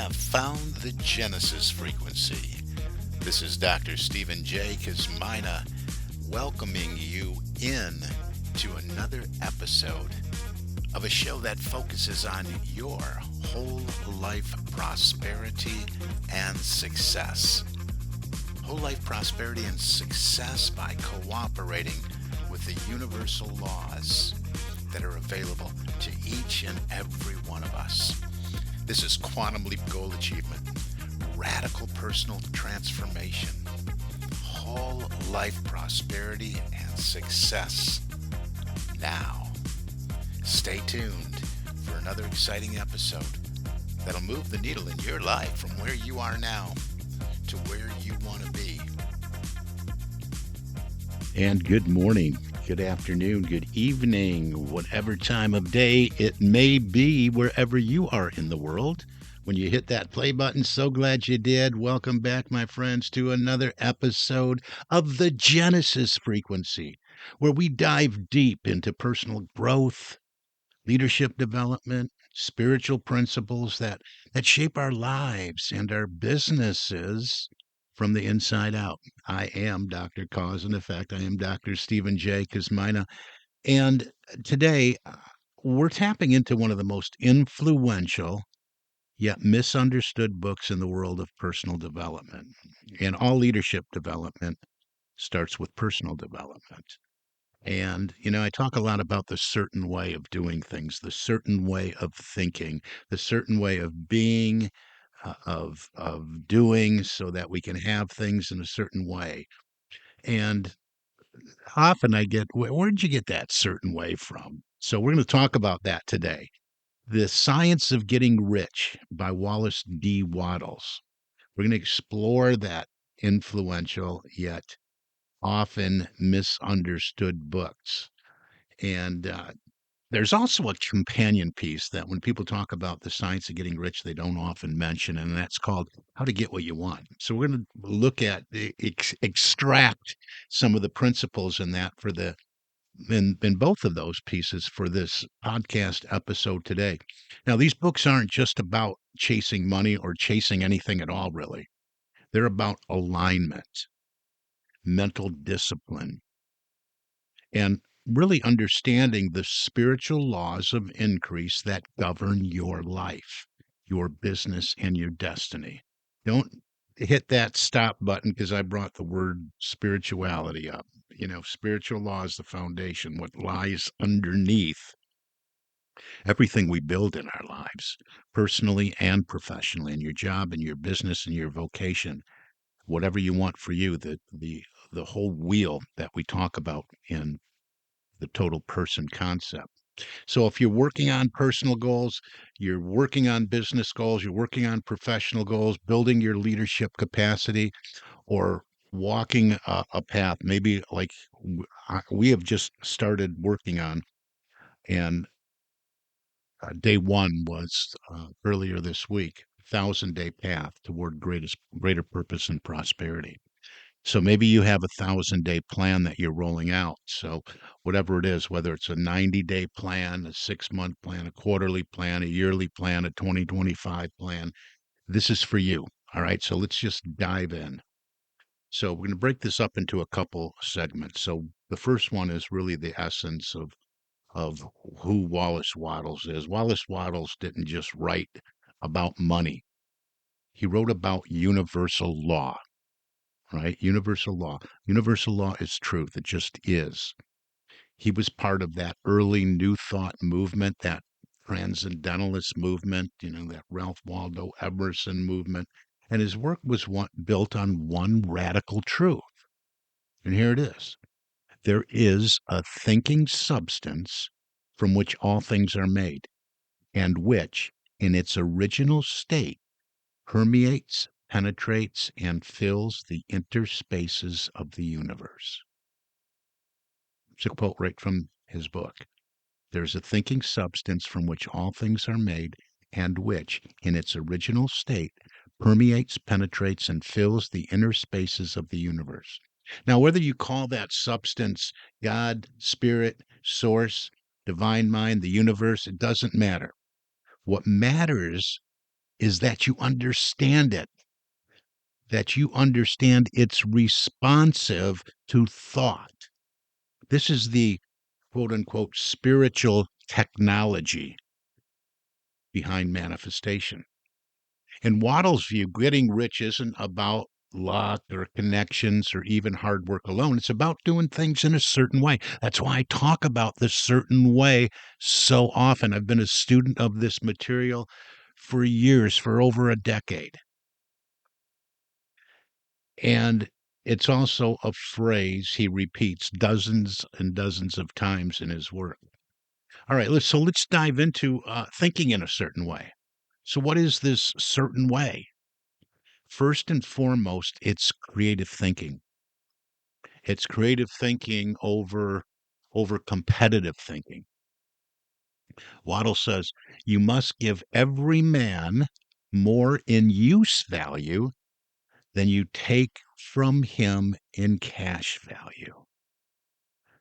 have found the Genesis frequency. This is Dr. Stephen J. Kosmyna welcoming you in to another episode of a show that focuses on your whole life prosperity and success. Whole life prosperity and success by cooperating with the universal laws that are available to each and every one of us. This is Quantum Leap Goal Achievement, radical personal transformation, whole life prosperity and success. Now, stay tuned for another exciting episode that'll move the needle in your life from where you are now to where you want to be. And good morning, good afternoon, good evening, whatever time of day it may be, wherever you are in the world. When you hit that play button, so glad you did. Welcome back, my friends, to another episode of the Genesis frequency, where we dive deep into personal growth, leadership development, spiritual principles that shape our lives and our businesses from the inside out. I am Dr. Cause and Effect. I am Dr. Stephen J. Kosmyna. And today we're tapping into one of the most influential yet misunderstood books in the world of personal development. And all leadership development starts with personal development. And, I talk a lot about the certain way of doing things, the certain way of thinking, the certain way of being, of doing so that we can have things in a certain way. And often I get, where'd you get that certain way from? So we're going to talk about that today. The Science of Getting Rich by Wallace D. Wattles. We're going to explore that influential yet often misunderstood books. And there's also a companion piece that when people talk about the science of getting rich, they don't often mention, and that's called How to Get What You Want. So we're going to look at extract some of the principles in that for in both of those pieces for this podcast episode today. Now, these books aren't just about chasing money or chasing anything at all, really. They're about alignment, mental discipline, and really understanding the spiritual laws of increase that govern your life, your business, and your destiny. Don't hit that stop button because I brought the word spirituality up. Spiritual law is the foundation, what lies underneath everything we build in our lives, personally and professionally, in your job, in your business, in your vocation, whatever you want for you, the whole wheel that we talk about in the total person concept. So if you're working on personal goals, you're working on business goals, you're working on professional goals, building your leadership capacity, or walking a path, maybe like we have just started working on, and day one was earlier this week, 1,000-day path toward greater purpose and prosperity. So maybe you have a 1,000-day plan that you're rolling out. So whatever it is, whether it's a 90-day plan, a 6-month plan, a quarterly plan, a yearly plan, a 2025 plan, this is for you. All right. So let's just dive in. So we're going to break this up into a couple segments. So the first one is really the essence of who Wallace Wattles is. Wallace Wattles didn't just write about money. He wrote about universal law. Right? Universal law. Universal law is truth. It just is. He was part of that early New Thought movement, that transcendentalist movement, that Ralph Waldo Emerson movement. And his work was built on one radical truth. And here it is. There is a thinking substance from which all things are made, and which, in its original state, permeates, penetrates, and fills the interspaces of the universe. It's a quote right from his book. There's a thinking substance from which all things are made, and which, in its original state, permeates, penetrates, and fills the inner spaces of the universe. Now, whether you call that substance God, spirit, source, divine mind, the universe, it doesn't matter. What matters is that you understand it, that you understand it's responsive to thought. This is the quote unquote spiritual technology behind manifestation. In Wattles' view, getting rich isn't about luck or connections or even hard work alone. It's about doing things in a certain way. That's why I talk about the certain way so often. I've been a student of this material for years, for over a decade. And it's also a phrase he repeats dozens and dozens of times in his work. All right, let's dive into thinking in a certain way. So, what is this certain way? First and foremost, it's creative thinking. It's creative thinking over competitive thinking. Waddle says you must give every man more in use value than you take from him in cash value.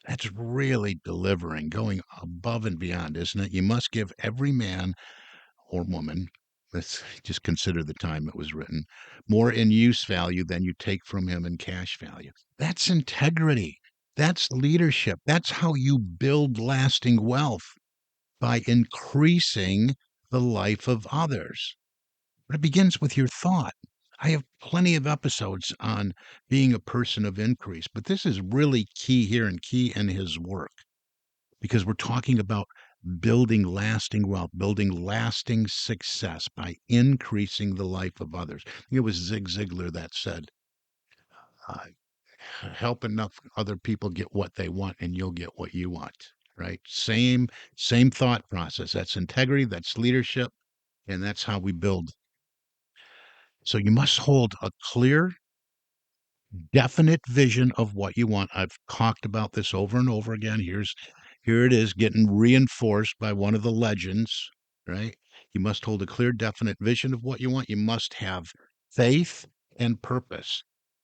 That's really delivering, going above and beyond, isn't it? You must give every man or woman, let's just consider the time it was written, more in use value than you take from him in cash value. That's integrity. That's leadership. That's how you build lasting wealth, by increasing the life of others. But it begins with your thought. I have plenty of episodes on being a person of increase, but this is really key here and key in his work because we're talking about building lasting wealth, building lasting success by increasing the life of others. I think it was Zig Ziglar that said, uh, help enough other people get what they want and you'll get what you want, right? Same thought process. That's integrity, that's leadership, and that's how we build. So you must hold a clear, definite vision of what you want. I've talked about this over and over again. Here it is getting reinforced by one of the legends, right? You must hold a clear, definite vision of what you want. You must have faith and purpose.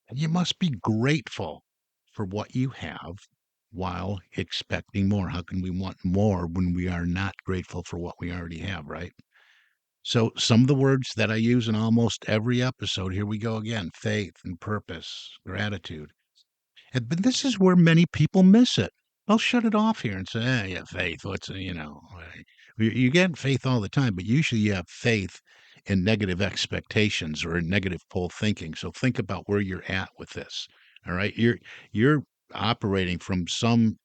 And you must be grateful for what you have while expecting more. How can we want more when we are not grateful for what we already have, right? So, some of the words that I use in almost every episode, here we go again: faith and purpose, gratitude. But this is where many people miss it. They'll shut it off here and say, yeah, faith. You get faith all the time, but usually you have faith in negative expectations or in negative pole thinking. So think about where you're at with this. All right. You're operating from some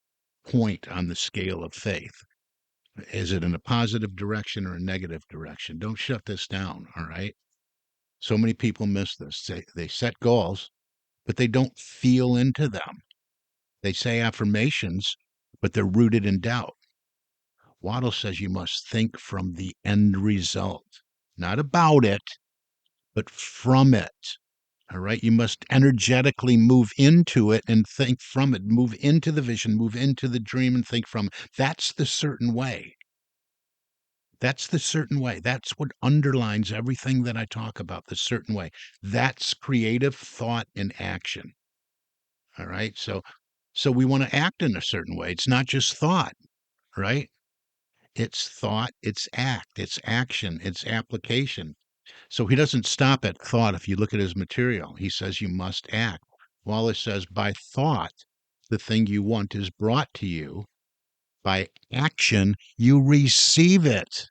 point on the scale of faith. Is it in a positive direction or a negative direction? Don't shut this down. All right. So many people miss this. They set goals, but they don't feel into them. They say affirmations, but they're rooted in doubt. Waddle says you must think from the end result, not about it, but from it. All right. You must energetically move into it and think from it. Move into the vision, move into the dream and think from it. That's the certain way. That's the certain way. That's what underlines everything that I talk about, the certain way. That's creative thought in action. All right. So we want to act in a certain way. It's not just thought, right? It's thought, it's act, it's action, it's application. So he doesn't stop at thought if you look at his material. He says you must act. Wallace says by thought, the thing you want is brought to you. By action, you receive it.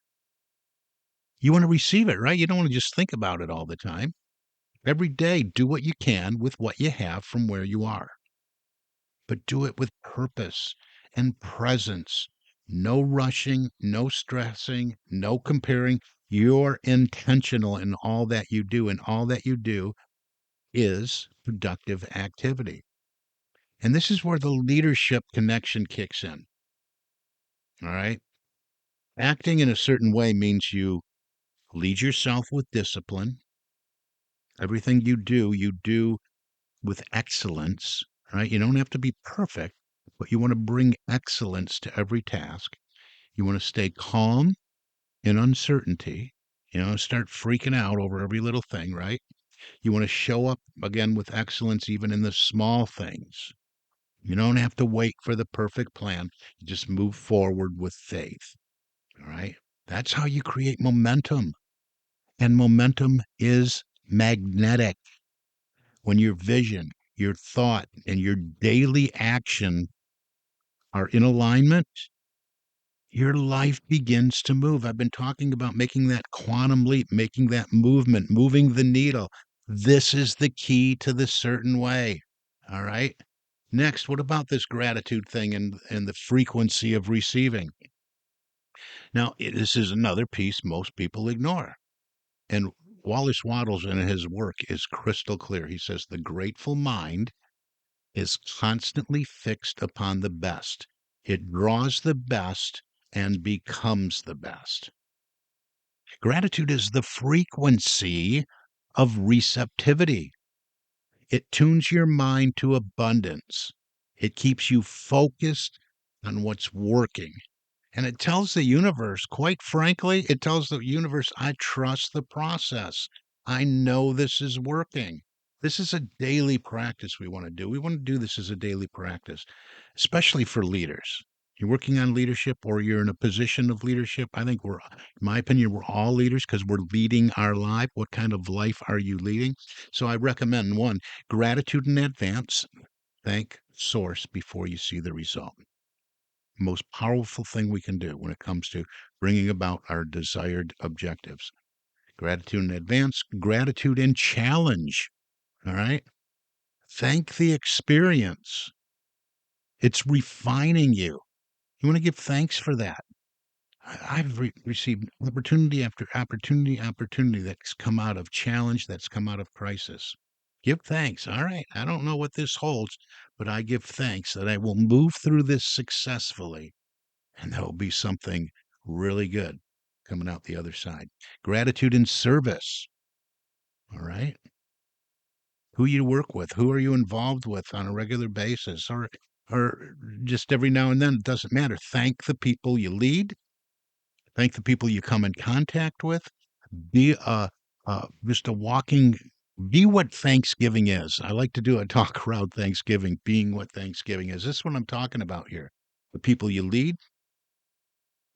You want to receive it, right? You don't want to just think about it all the time. Every day, do what you can with what you have from where you are, but do it with purpose and presence. No rushing, no stressing, no comparing. You're intentional in all that you do, and all that you do is productive activity. And this is where the leadership connection kicks in. All right. Acting in a certain way means you lead yourself with discipline. Everything you do with excellence, right? You don't have to be perfect, but you want to bring excellence to every task. You want to stay calm in uncertainty. Start freaking out over every little thing, right? You want to show up again with excellence even in the small things. You don't have to wait for the perfect plan. You just move forward with faith. All right. That's how you create momentum. And momentum is magnetic. When your vision, your thought, and your daily action are in alignment, your life begins to move. I've been talking about making that quantum leap, making that movement, moving the needle. This is the key to the certain way. All right. Next, what about this gratitude thing and the frequency of receiving? Now, this is another piece most people ignore. And Wallace Wattles in his work is crystal clear. He says the grateful mind is constantly fixed upon the best. It draws the best and becomes the best. Gratitude is the frequency of receptivity. It tunes your mind to abundance. It keeps you focused on what's working. And it tells the universe, quite frankly, it tells the universe, I trust the process. I know this is working. This is a daily practice we want to do. We want to do this as a daily practice, especially for leaders. You're working on leadership or you're in a position of leadership. I think in my opinion, we're all leaders because we're leading our life. What kind of life are you leading? So I recommend one, gratitude in advance. Thank source before you see the result. Most powerful thing we can do when it comes to bringing about our desired objectives. Gratitude in advance, gratitude in challenge. All right. Thank the experience. It's refining you. You want to give thanks for that. I've received opportunity after opportunity that's come out of challenge, that's come out of crisis. Give thanks. All right. I don't know what this holds, but I give thanks that I will move through this successfully. And there'll be something really good coming out the other side. Gratitude in service. All right. Who you work with, who are you involved with on a regular basis, or just every now and then, it doesn't matter. Thank the people you lead. Thank the people you come in contact with. Be just a walking. Be what Thanksgiving is. I like to do a talk around Thanksgiving, being what Thanksgiving is. This is what I'm talking about here. The people you lead,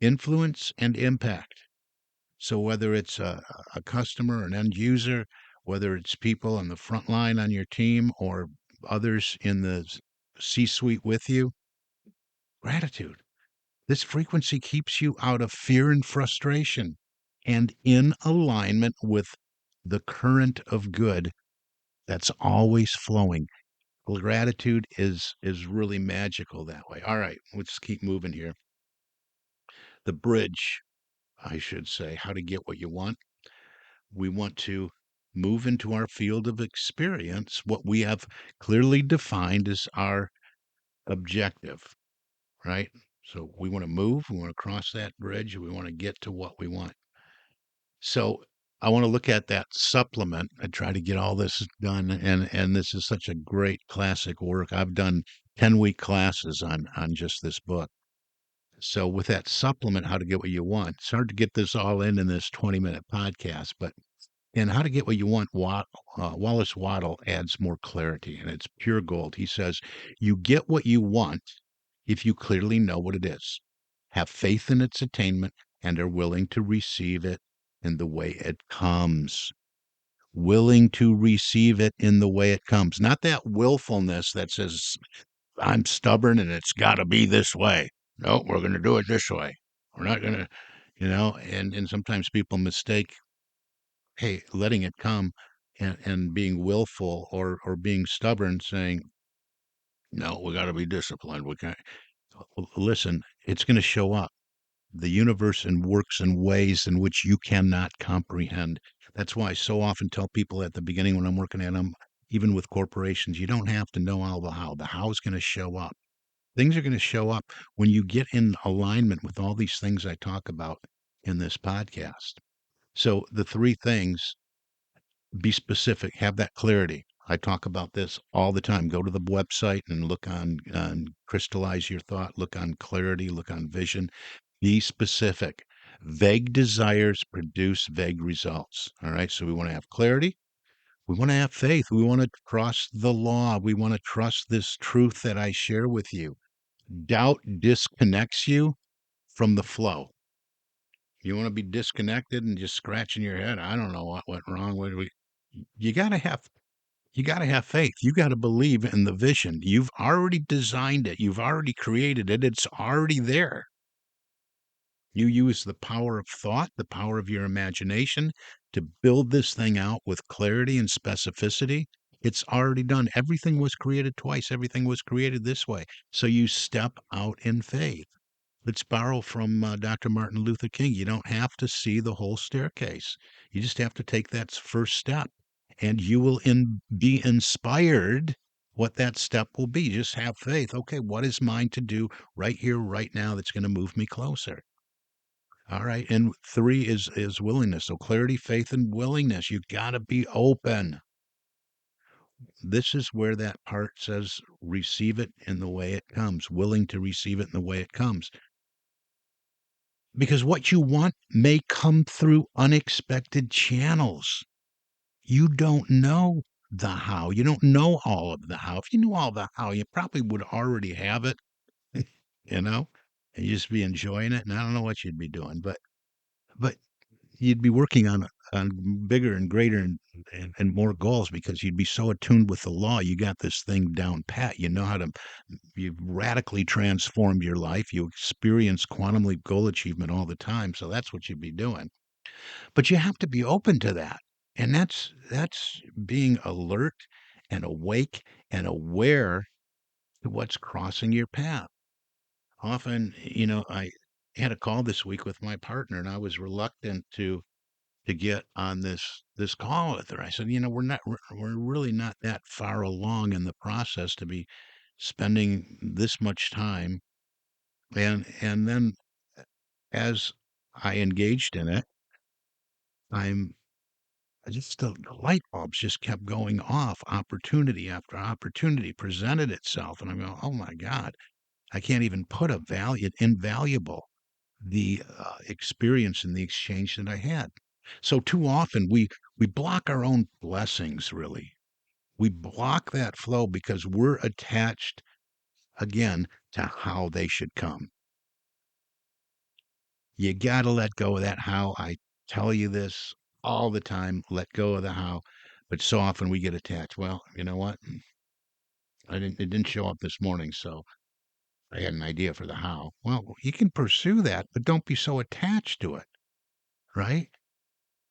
influence, and impact. So whether it's a customer, an end user, whether it's people on the front line on your team or others in the C-suite with you, gratitude. This frequency keeps you out of fear and frustration and in alignment with the current of good that's always flowing. Well, gratitude is really magical that way. All right, let's keep moving here. The bridge, I should say, how to get what you want. We want to move into our field of experience, what we have clearly defined as our objective, right? So we want to move, we want to cross that bridge, we want to get to what we want. So I want to look at that supplement. I try to get all this done, and this is such a great classic work. I've done 10-week classes on just this book. So with that supplement, how to get what you want. It's hard to get this all in this 20-minute podcast, but in How to Get What You Want, Wallace Waddle adds more clarity, and it's pure gold. He says, you get what you want if you clearly know what it is, have faith in its attainment, and are willing to receive it in the way it comes. Willing to receive it in the way it comes. Not that willfulness that says, I'm stubborn and it's got to be this way. No, we're going to do it this way. We're not going to, and sometimes people mistake, hey, letting it come and being willful or being stubborn, saying, no, we got to be disciplined. We can't. Listen, it's going to show up. The universe and works in ways in which you cannot comprehend. That's why I so often tell people at the beginning when I'm working at them, even with corporations, you don't have to know all the how. The how is going to show up. Things are going to show up when you get in alignment with all these things I talk about in this podcast. So the three things: be specific, have that clarity. I talk about this all the time. Go to the website and look on crystallize your thought, look on clarity, look on vision. Be specific. Vague desires produce vague results. All right. So we want to have clarity. We want to have faith. We want to cross the law. We want to trust this truth that I share with you. Doubt disconnects you from the flow. You want to be disconnected and just scratching your head. I don't know what went wrong. You got to have you got to have faith. You got to believe in the vision. You've already designed it. You've already created it. It's already there. You use the power of thought, the power of your imagination to build this thing out with clarity and specificity. It's already done. Everything was created twice. Everything was created this way. So you step out in faith. Let's borrow from Dr. Martin Luther King. You don't have to see the whole staircase. You just have to take that first step, and you will be inspired what that step will be. Just have faith. Okay, what is mine to do right here, right now that's going to move me closer? All right. And three is willingness. So clarity, faith, and willingness. You got to be open. This is where that part says receive it in the way it comes, willing to receive it in the way it comes. Because what you want may come through unexpected channels. You don't know the how. You don't know all of the how. If you knew all the how, you probably would already have it, you know, and you just be enjoying it. And I don't know what you'd be doing, but you'd be working on bigger and greater and more goals because you'd be so attuned with the law. You got this thing down pat. You know how to you've radically transformed your life. You experience quantum leap goal achievement all the time. So that's what you'd be doing. But you have to be open to that. And that's being alert and awake and aware to what's crossing your path. Often, I had a call this week with my partner and I was reluctant to get on this call with her. I said, we're really not that far along in the process to be spending this much time. And then as I engaged in it, I'm the light bulbs just kept going off. Opportunity after opportunity presented itself, and I'm going, oh my God, I can't even put a value, invaluable the experience and the exchange that I had. So too often we block our own blessings. Really, we block that flow because we're attached again to how they should come. You got to let go of that how. I tell you this all the time. Let go of the how, but so often we get attached. Well, you know what? It didn't show up this morning, so I had an idea for the how. Well, you can pursue that, but don't be so attached to it, right?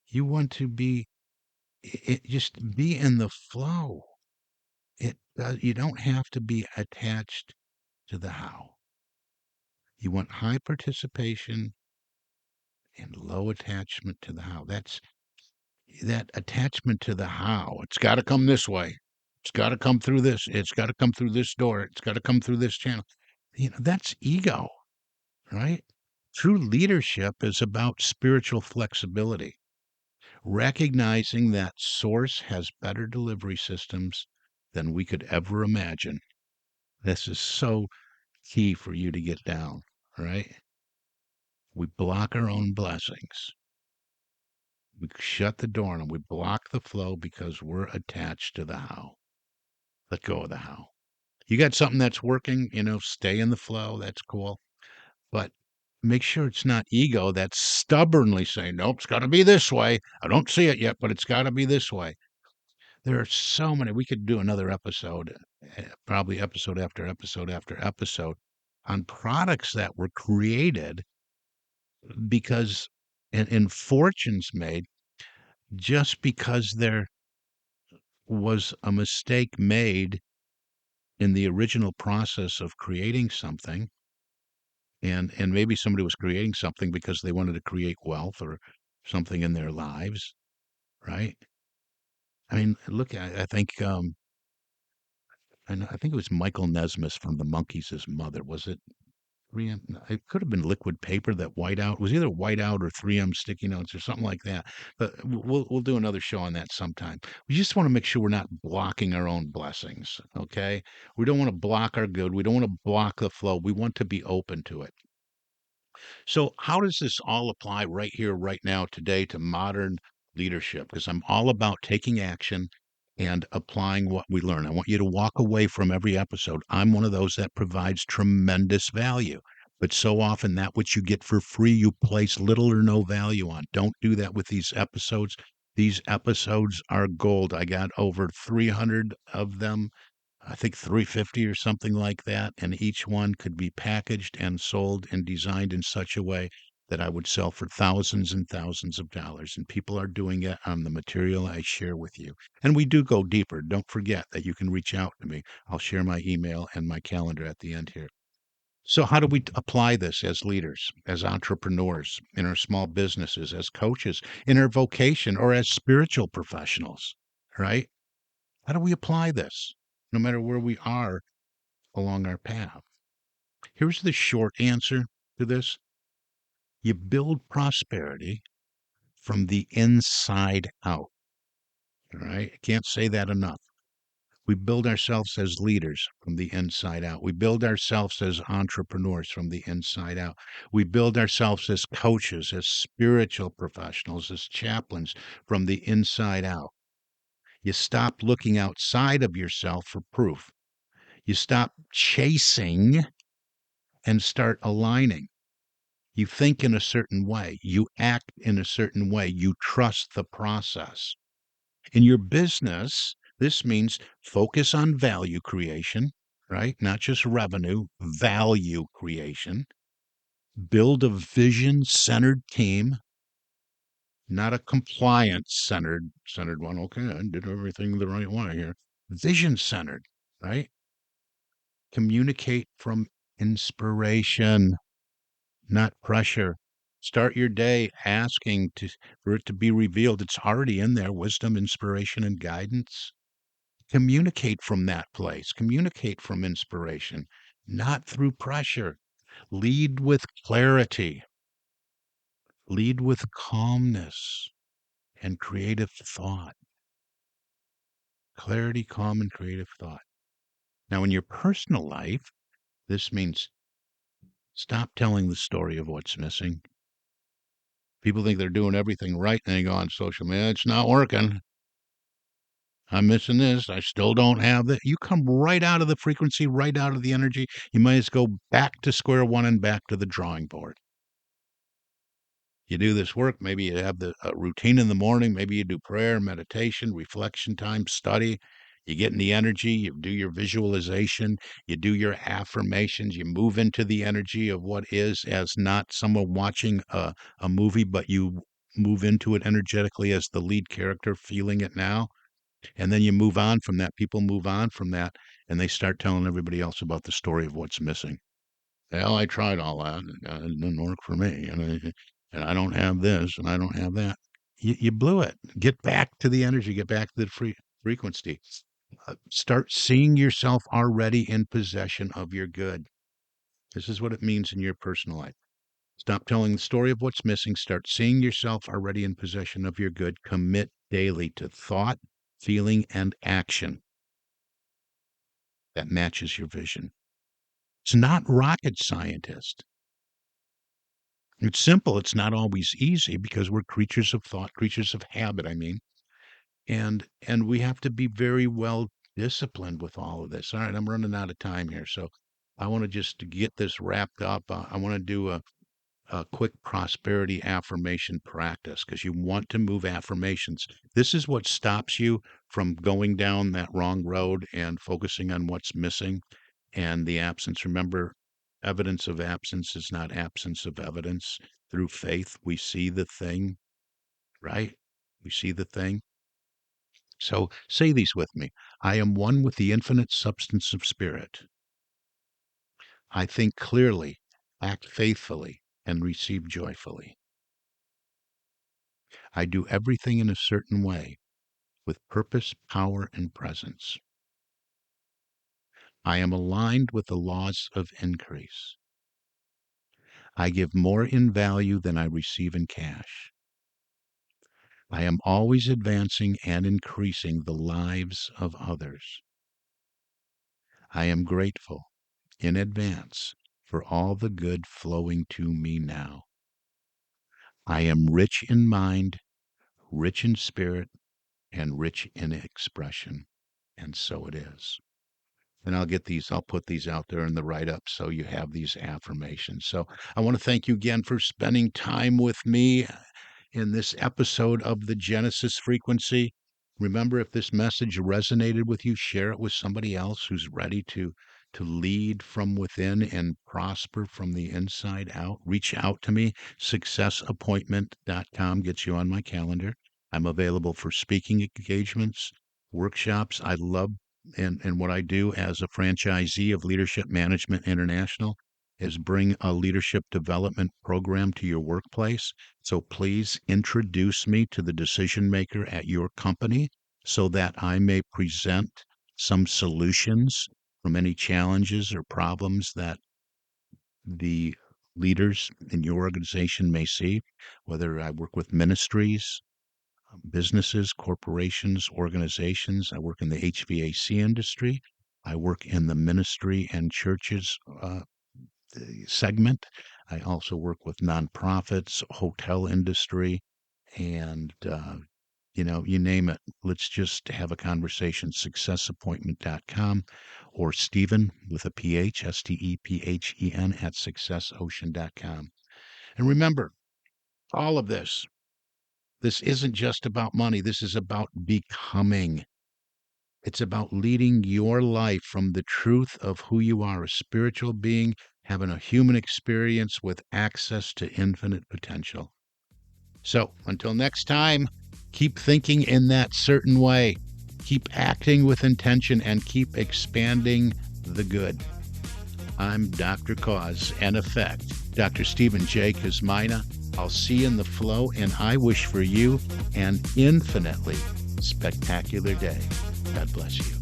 You want to be just be in the flow. You don't have to be attached to the how. You want high participation and low attachment to the how. That's that attachment to the how. It's got to come this way. It's got to come through this. It's got to come through this door. It's got to come through this channel. That's ego, right? True leadership is about spiritual flexibility, recognizing that source has better delivery systems than we could ever imagine. This is so key for you to get down, right? We block our own blessings. We shut the door and we block the flow because we're attached to the how. Let go of the how. You got something that's working, stay in the flow. That's cool. But make sure it's not ego that's stubbornly saying, nope, it's got to be this way. I don't see it yet, but it's got to be this way. There are so many. We could do another episode, probably episode after episode after episode, on products that were created because, and fortunes made just because there was a mistake made in the original process of creating something. And maybe somebody was creating something because they wanted to create wealth or something in their lives, right? I mean, look, I think I think it was Michael Nesmith from the Monkees' mother. Was it 3M? No, it could have been liquid paper that white out. It was either white out or 3M sticky notes or something like that. But we'll do another show on that sometime. We just want to make sure we're not blocking our own blessings. Okay, we don't want to block our good. We don't want to block the flow. We want to be open to it. So, how does this all apply right here, right now, today to modern leadership? Because I'm all about taking action and applying what we learn. I want you to walk away from every episode. I'm one of those that provides tremendous value. But so often that which you get for free, you place little or no value on. Don't do that with these episodes. These episodes are gold. I got over 300 of them, I think 350 or something like that, and each one could be packaged and sold and designed in such a way that I would sell for thousands and thousands of dollars. And people are doing it on the material I share with you. And we do go deeper. Don't forget that you can reach out to me. I'll share my email and my calendar at the end here. So, how do we apply this as leaders, as entrepreneurs, in our small businesses, as coaches, in our vocation, or as spiritual professionals, right? How do we apply this, no matter where we are along our path? Here's the short answer to this: you build prosperity from the inside out, all right? I can't say that enough. We build ourselves as leaders from the inside out. We build ourselves as entrepreneurs from the inside out. We build ourselves as coaches, as spiritual professionals, as chaplains from the inside out. You stop looking outside of yourself for proof. You stop chasing and start aligning. You think in a certain way. You act in a certain way. You trust the process. In your business, this means focus on value creation, right? Not just revenue, value creation. Build a vision centered team, not a compliance centered one. Okay, I did everything the right way here. Vision centered, right? Communicate from inspiration, not pressure. Start your day asking for it to be revealed. It's already in there: wisdom, inspiration, and guidance. Communicate from that place. Communicate from inspiration, not through pressure. Lead with clarity. Lead with calmness and creative thought. Clarity, calm, and creative thought. Now, in your personal life, this means stop telling the story of what's missing. People think they're doing everything right, and they go on social media, it's not working. I'm missing this. I still don't have that. You come right out of the frequency, right out of the energy. You might as well go back to square one and back to the drawing board. You do this work. Maybe you have the routine in the morning. Maybe you do prayer, meditation, reflection time, study. You get in the energy. You do your visualization. You do your affirmations. You move into the energy of what is, as not someone watching a movie, but you move into it energetically as the lead character, feeling it now. And then you move on from that. People move on from that, and they start telling everybody else about the story of what's missing. Well, I tried all that, and it didn't work for me, and I don't have this, and I don't have that. You blew it. Get back to the energy. Get back to the frequency. Start seeing yourself already in possession of your good. This is what it means in your personal life. Stop telling the story of what's missing. Start seeing yourself already in possession of your good. Commit daily to thought, feeling, and action that matches your vision. It's not rocket scientist. It's simple. It's not always easy because we're creatures of thought, creatures of habit, I mean. And we have to be very well disciplined with all of this. All right, I'm running out of time here. So I want to just get this wrapped up. I want to do a quick prosperity affirmation practice because you want to move affirmations. This is what stops you from going down that wrong road and focusing on what's missing and the absence. Remember, evidence of absence is not absence of evidence. Through faith, we see the thing, right? We see the thing. So say these with me. I am one with the infinite substance of spirit. I think clearly, act faithfully, and receive joyfully. I do everything in a certain way with purpose, power, and presence. I am aligned with the laws of increase. I give more in value than I receive in cash. I am always advancing and increasing the lives of others. I am grateful in advance for all the good flowing to me now. I am rich in mind, rich in spirit, and rich in expression. And so it is. And I'll put these out there in the write up so you have these affirmations. So I want to thank you again for spending time with me in this episode of the Genesis Frequency. Remember, if this message resonated with you, share it with somebody else who's ready to lead from within and prosper from the inside out. Reach out to me. Successappointment.com gets you on my calendar. I'm available for speaking engagements, workshops. I love and what I do as a franchisee of Leadership Management International is bring a leadership development program to your workplace. So please introduce me to the decision maker at your company so that I may present some solutions from any challenges or problems that the leaders in your organization may see, whether I work with ministries, businesses, corporations, organizations. I work in the HVAC industry. I work in the ministry and churches segment. I also work with nonprofits, hotel industry, and you name it. Let's just have a conversation. Successappointment.com or Stephen with a PH, STEPHEN at successocean.com. And remember, all of this isn't just about money. This is about becoming. It's about leading your life from the truth of who you are, a spiritual being having a human experience with access to infinite potential. So until next time, keep thinking in that certain way, keep acting with intention, and keep expanding the good. I'm Dr. Cause and Effect, Dr. Stephen J. Kosmyna. I'll see you in the flow, and I wish for you an infinitely spectacular day. God bless you.